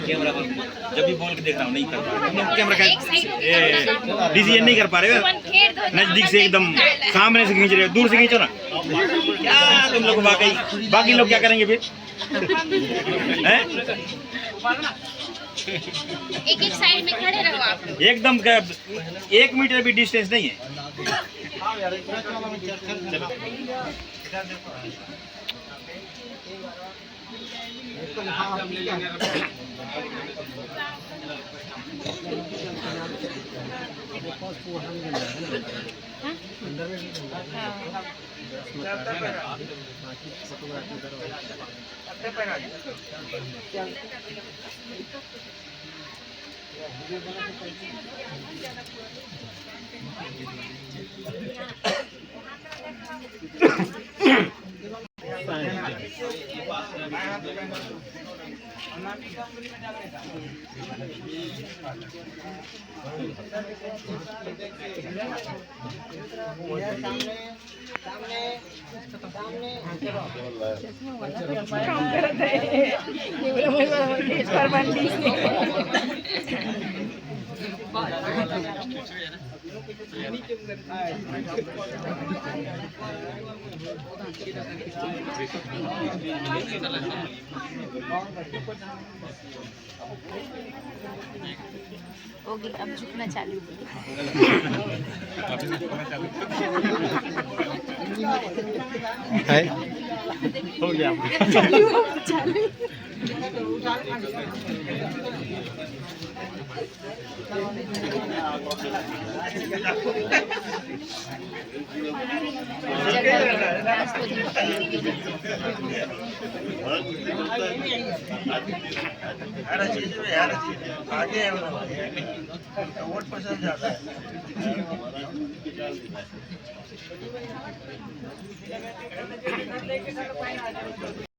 Camera जब भी बोल के देख रहा हूँ नहीं कर पा रहे कैमरा का डिसीजन नहीं कर पा रहे नजदीक से एकदम सामने से खींच रहे हो दूर से खींचो ना क्या तुम लोग बाकी लोग क्या करेंगे फिर हैं एक साइड में खड़े रहो आप एकदम 1 मीटर भी डिस्टेंस नहीं है। काम करत आहे होगी अब झुकना चालू है हो गया आगे वोट पसंद जाता है।